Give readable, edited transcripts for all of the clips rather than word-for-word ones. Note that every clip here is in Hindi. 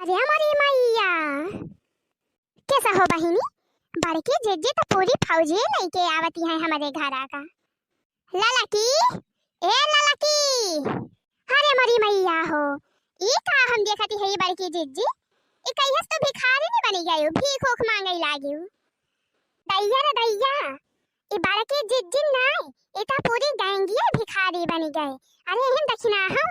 अरे हमारी मैया, कैसा हो बहिनी? बड़की जीजी तो पूरी फौजी लेके आवती है हमारे घर का। ललकी, ए ललकी, अरे हमारी मैया हो, ई का हम देखती है बड़की जीजी, ई कहियस तो भिखारी नहीं बनी गई, भीख ओख मांगे लागी। दैया रे दैया, ई बड़की जीजी नहीं, ई तो पूरी गैंगिया भिखारी बनी गई। अरे हम दक्षिणा हम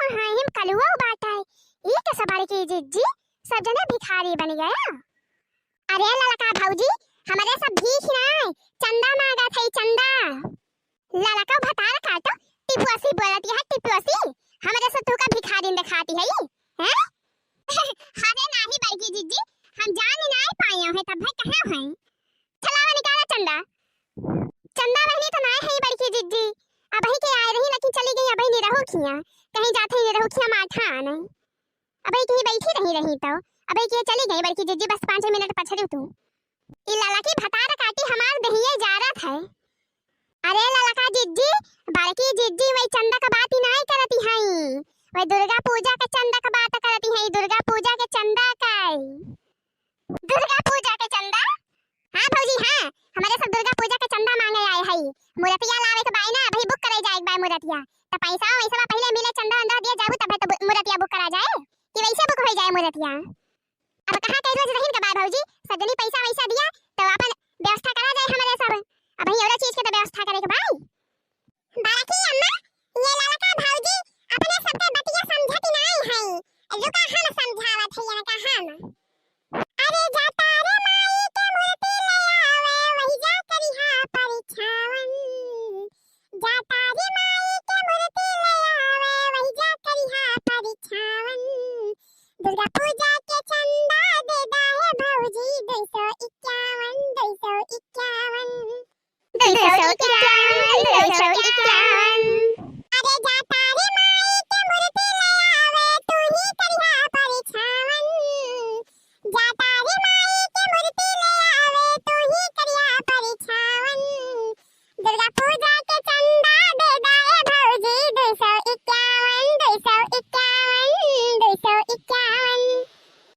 कलुआ बाटा है, ई कैसा बड़की जीजी सब जने भिखारी बन गया। अरे ललका भौजी, हमारे सब भीख नहीं, चंदा मांगा थे, चंदा। ललका भतार काटो, टिपुअसी बोलती है, टिपुअसी हमारे सब तू का भिखारी दिखाती है हैं? अरे नहीं बड़की जीजी, हम जान नहीं पाए हैं, तब भाई कहां हैं? चलावा निकाला चंदा। चंदा बहनी तो नहीं है बड़की जीजी, अब ही के आए रही लेकिन चली गई, अब ही नहीं रहो खिया, कहीं जाते ही रहो खिया माठा नहीं, अबे कहीं बैठी रही तो अबे के चली गई बड़की जीजी, बस 5 मिनट पछड़ी तू। ई ललकी भतार काटी हमार दहिए जा रहा है। अरे ललका जीजी, बड़की जीजी वही चंदा का बात ही नहीं करती है, वही दुर्गा पूजा के चंदा का बात करती है। दुर्गा पूजा के चंदा का, दुर्गा पूजा के चंदा। हां भौजी हां, हमारे सब दुर्गा पूजा के चंदा मांगे आए है। मूर्तियां लावे के बाई ना, भाई बुक करे जाए एक बार मूर्तियां, तो पैसा वैसा पहले मिले, चंदा अंदर दिया जाऊ तब तो मूर्तियां बुक करा जाए, कि वैसे बुक हो जाए मूर्तियां। अब कहां कह रोज रहीन के बाद भौजी, सजनी पैसा वैसा दिया तो अपन व्यवस्था करा जाए हमारे सब। अब ही और चीज के तो व्यवस्था करे के भाई। बाकी अम्मा, ये ललका भौजी अपने सबके बतिया समझती नहीं है, रुका हम समझावत है इनका हम। अरे जाता रे माई के मूर्ति ले आवे, वही जा करिहा परिछावन। जाता रे माई के मूर्ति ले आवे, वही जा करिहा परिछावन। दुर्गा पूजा के चंदा दे दा है भौजी, 251 251 251 251। अरे जाता रे माई के मूर्ति ले आवे, तू ही करिहा परिछावन। जाता रे माई के मूर्ति ले आवे, तू ही करिहा परिछावन। दुर्गा पूजा के चंदा दे दा है भौजी, 251 251 251।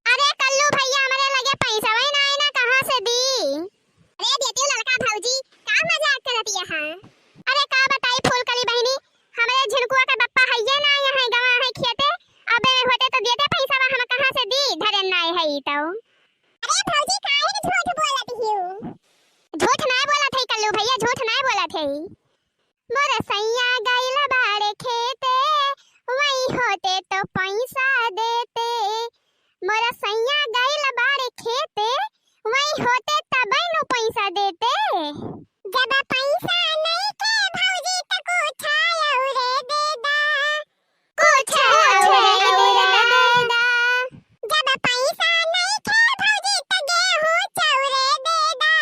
अरे कल्लू भैया, हमारे लगे पैसा वही नहीं ना, कहां से दी? अरे देती लड़का भौजी, का मजाक करती है हां? अरे का बताई फूलकली बहनी, हमारे झिनकुआ का बप्पा है ये ना, यहां गवा है खेते, अबे होते तो देते पैसा, हम कहां से दी? धरन नहीं है तो। अरे भौजी काहे झूठ बोलत हियो? झूठ नहीं बोलत है कल्लू भैया, झूठ नहीं बोलत है। मोर सैया गइल बाड़े खेते, वही होते तो पैसा देते। मोर सैया गइल बाड़े खेते, वही होते तब नु पैसा देते। जब पैसा नहीं के भौजी त कुछ औरे दे दा, कुछ औरे दे दा। जब पैसा नहीं के भौजी त गेहूं चौरे दे दा,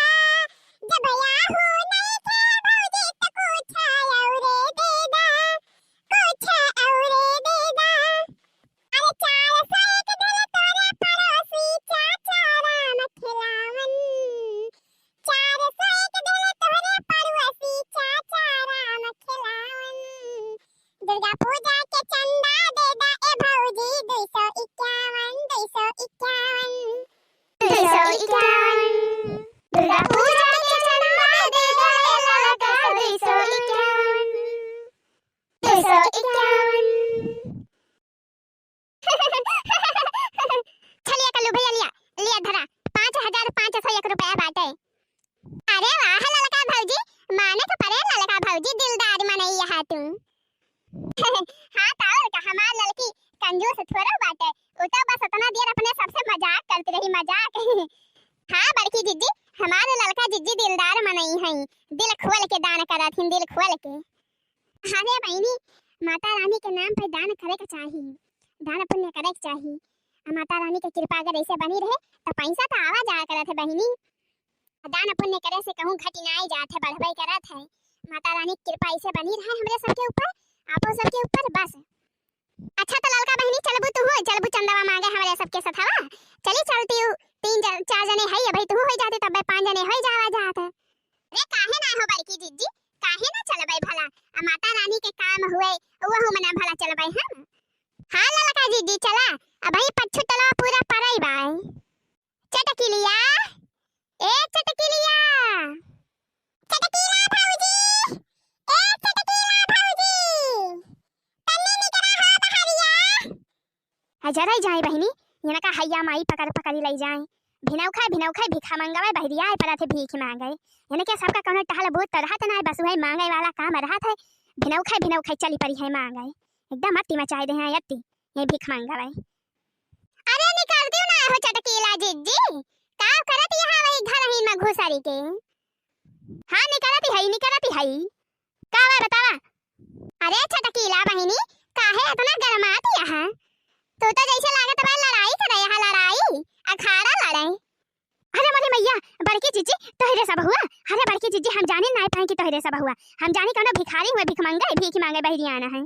जब याहू नहीं के भौजी त कुछ औरे दे दा, कुछ औरे दे दा। अरे 401 दिल तोरे पड़ोसी चाचा राम खिलावन, 401 दिल तोरे पड़ोसी चाचा राम खिलावन। दुर्गा पूजा के चंदा दे दा ए भौजी, 251 251 251। दुर्गा पूजा के चंदा दे दा ए ललका, 251 251। चलिए कल्लू भैया, लिया लिया धरा, 5501 रुपया बाटे। अरे वाह ललका भौजी, माने तो परे ललका भौजी, दिलदार मनई है तू। हां ताऊ का हमार लड़की कंजूस थोड़ा बाटे, उ तो बस उतना देर अपने सबसे मजाक करती रही, मजाक। हां बड़की जीजी, हमार लड़का जीजी दिलदार मनई है, दिल खोल के दान करत हिन, दिल खोल के। अरे बहनी, माता रानी के नाम पर दान करे के चाहिए, दान पुण्य करे के चाहिए। माता रानी की कृपा अगर ऐसे बनी रहे तो पैसा तो आवा जाया करत है बहिनी, दान पुण्य करे से कहूं घटी नहीं जात है, बढ़बई करत है। माता रानी की कृपा ऐसे बनी रहे हमरे सबके ऊपर, आपो सबके ऊपर बस। अच्छा तो ललका बहनी, चलबू तू हो, चलबू चंदवा मांगे हमारे सबके सथवा, चली चलती हूं। 3 4 जने है, भाई तू हो जाते तब 5 जने हो जावा जात है। अरे काहे ना हो बड़की जीजी, काहे ना चलबई भला, माता रानी के काम हुए वो मना भला चलबई हम। हां ललका जीजी चला, अब ही पछुटला पूरा परई बा। जरा जाए बहिनी ये का हैया माई पकड़ पकड़ी लई जाए भिनौ खाए भिखा मंगावे बहरिया है पर थे भीख मांगे यानी क्या सबका कौन टहल बहुत तरह तना है बस वही मांगे वाला काम रहा था भिनौ खाए चली परी है मांगे एकदम अति मचाए दे हैं अति ये भीख मांगावे। अरे निकाल दियो ना हो चटकीला जिज्जी का करत यहां वही घर ही में घुसारी के हां निकलती है का है बतावा। अरे चटकीला बहिनी काहे इतना गरमाती है तो जैसे लागत है लड़ाई करे यहाँ लड़ाई अखाड़ा लड़ाई। अरे मोरी मैया बड़की जीजी तोहरे सब हुआ। अरे बड़की जीजी हम जाने ना पाए कि तोहरे सब हुआ हम जाने कौन भिखारी हुए भीख मांगे बहरिया आना है।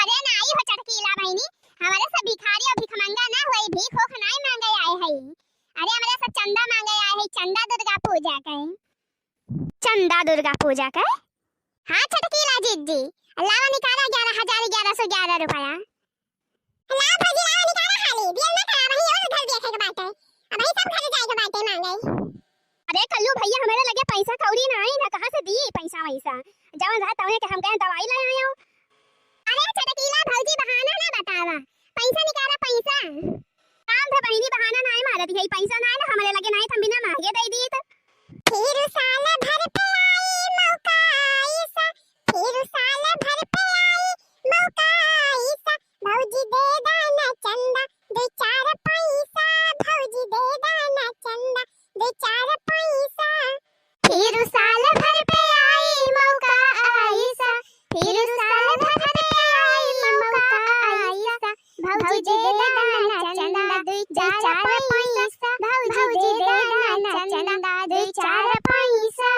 अरे नाई हो चटकीला बहिनी हमारे सब भिखारी और भीख मांगा ना हुए भीख होख नाई मांगे आए है। अरे हमारे सब चंदा मांगे आए है चंदा दुर्गा पूजा का। हाँ चटकीला जीजी लावा निकाला 11,1111 रुपया ला भजी लावा निकाला खाली बिल ना करा वही और उधर देखे के बात है अब ही सब घर जाए के बात है मांगे। अरे कल्लू भैया हमारे लगे पैसा कौड़ी ना आई ना कहां से दी पैसा वैसा जवन रहा तवने के हम कहे दवाई ले आए हो। अरे चटकीला भौजी बहाना ना बतावा पैसा निकाला पैसा काम था बहिनी बहाना ना आई मारती है पैसा ना ना हमारे लगे नहीं हम बिना मांगे दे दिए तो फिर साल भर पे आई मौका ऐसा फिर साल भर पे आई मौका ऐसा भौजी दे दाना चंदा दे 4 पैसा भौजी दे दाना चंदा दे 4 पैसा फिर साल भर पे आई मौका ऐसा फिर साल भर पे आई मौका ऐसा भौजी दे दाना चंदा दे 4 पैसा भौजी दे दाना चंदा दे 4 पैसा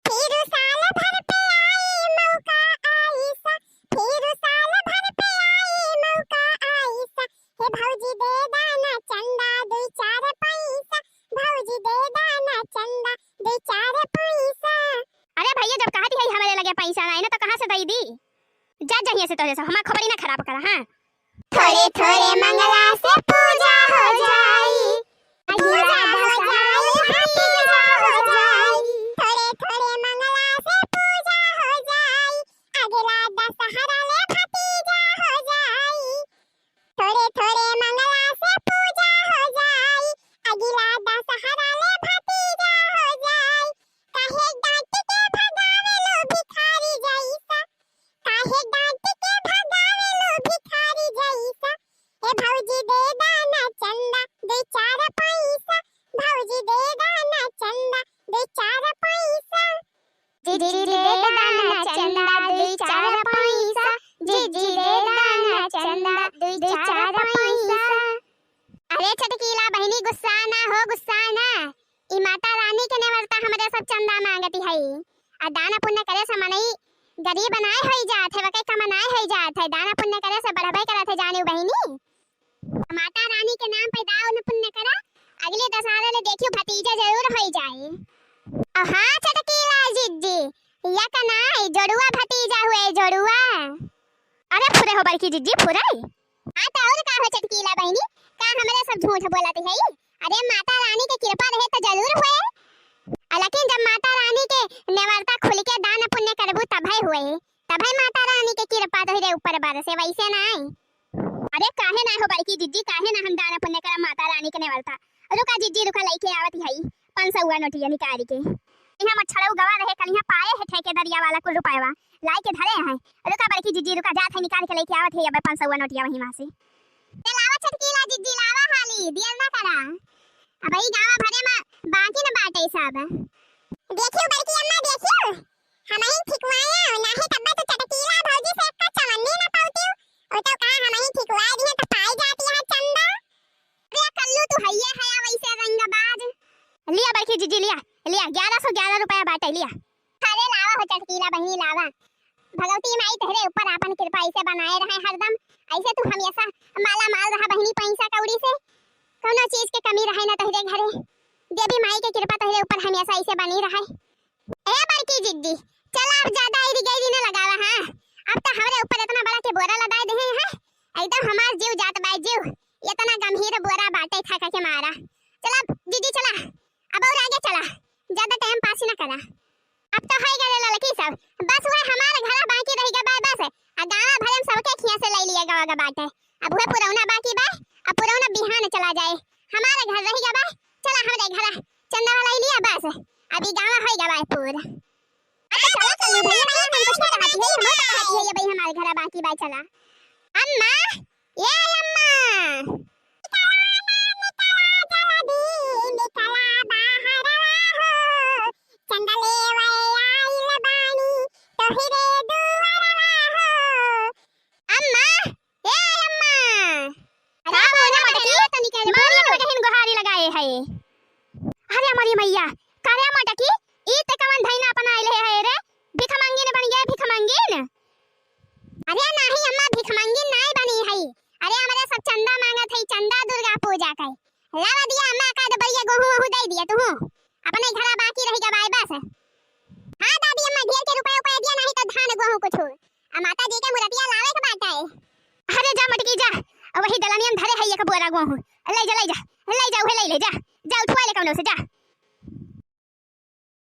फिर साल भर पे आई मौका ऐसा फिर साल भर पे आई मौका ऐसा हे भौजी दे दाना चंदा दे 4 पैसा भौजी दे दाना चंदा दे 4 पैसा। अरे भैया जब कहती है हमारे लगे पैसा ना ना तो कहां से दई दी जा जहिए से तोरे से हमार खबरी ना खराब करा। हां थोड़े थोड़े मंगला से पूजा हो जाई पूजा हो जाई पूजा हो जाई थोड़े थोड़े मंगला से पूजा हो जाई अगला दशहरा ले भतीजा हो जाई थोड़े थोड़े मंगला से पूजा हो जाई अगला दशहरा ले भतीजा हो जाई काहे डांट के भगावे लो भिखारी जैसा काहे डांट के भगावे लो भिखारी जैसा हे भौजी दे दाना चंदा दे 4 पैसा भौजी दे दाना चंदा दे 4 पैसा जीजी दे दाना चंदा दे 4 पैसा जीजी दे दाना चंदा दे 4 पैसा। अरे चटकीला बहिनी गुस्सा ना ई माता रानी के नेवरता हमरे सब चंदा मांगती है आ दाना पुण्य करे से मनई गरीब बनाए होई जात है वके कमनाए होई जात है दाना पुण्य करे से बढ़बई करत है जाने बहिनी माता रानी के नाम पे दान पुण्य करा अगले दशहरा ले देखियो भतीजा जरूर होई जाए। हां चटकीला जिज्जी या का नाई जोड़ुआ भतीजा हुए जोड़ुआ। अरे फुरे हो बड़की जिज्जी फुराई। हां तो और का हो चटकीला बहिनी का हमरे सब झूठ बोलत है। अरे माता रानी के कृपा रहे तो जरूर हुए लेकिन जब माता रानी के नेवरता खुल के दान पुण्य करबू तभे हुए तभे माता रानी के कृपा तोहरे ऊपर बरसे वैसे ना आई। अरे काहे ना हो बड़की जिज्जी काहे ना हम दान पुण्य करब माता रानी के नेवरता रुका जिज्जी रुका लेके आवत है 500 नोटिया निकाल के यहां मछड़ऊ गवा रहे कल यहां पाए है ठेकेदारिया वाला कुल रुपयवा लाई के धरे हैं रुका बड़की जिज्जी रुका जात है निकाल के लेके आवत है अब 500 नोटिया वहीं से लावा चटकीला जिज्जी लावा हाली दियल ना करा अब ई गावा भरे में बाकी न बाटे सब देखियो बड़की अम्मा देखियो हम ही ठिकवाया ना है तब तो चटकीला भौजी से का चवन्नी ना पाउती ओ तो का हम ही ठिकवा दिए तो पाई जाती है चंदा। अरे कल्लू तू हैया है वैसे रंगबाज लिया बड़की जिज्जी लिया 1111 रुपया बाटे लिया। अरे लावा हो चटकीला बहिनी लावा भगवती माई तेरे ऊपर अपन कृपा ऐसे बनाए रहे हरदम ऐसे तू हमेशा माला माल रहा बहिनी पैसा कौड़ी से कोनो चीज के कमी रहे ना तोहरे घरे देवी माई के कृपा तोहरे ऊपर हमेशा ऐसे बनी रहे। ए बड़की जिज्जी चल अब ज्यादा इरी गईरी न लगावा। हां अब तो हमरे ऊपर इतना बड़ा के बोरा लगाए दे हैं एकदम हमार जीव जात बा जीव इतना गंभीर बोरा बाटे खा खा के मारा। चल अब जिज्जी चला अब और आगे चला ज्यादा टाइम पास न करा अब तो है गले लड़की सब बस वह हमारा घर बाकी रह गया बस गावा भरे सबके खिया से ले लिया गावा का बाटे अब चला जाए, हमारा घर रहेगा बा। चला हमारे घर चंदा वाला ही लिया बस, अभी गाँव होएगा बा पूरा। अच्छा चला चल भैया, हम कुछ नहीं कहती है, हम कहती है ये भाई हमारे घर बाकी बा। चला अम्मा, ये अम्मा अरे हमारी मैया कारे मटकी ई ते कवन धैना अपनाइले है रे, भिख मंगिन बन गया भिख मंगिन। अरे नहीं अम्मा भिख मंगिन नहीं बनी है, अरे हमारे सब चंदा मांगत है, चंदा दुर्गा पूजा का लावा दिया अम्मा का बढ़िया गेहूं वहू दे दिया तू अपने घर बाकी रहेगा बाय बस। हां दादी अम्मा ढेर के रुपया उपाय दिया नहीं तो धान गेहूं कुछ आ माता जी के मूर्तियां लावे के बाटा है। अरे जा मटकी जा, वही दलनियन धरे है एक बोरा गेहूं ले जा ले जा ले जा, उहे ले ले जा जा उठवा ले कौनो से जा।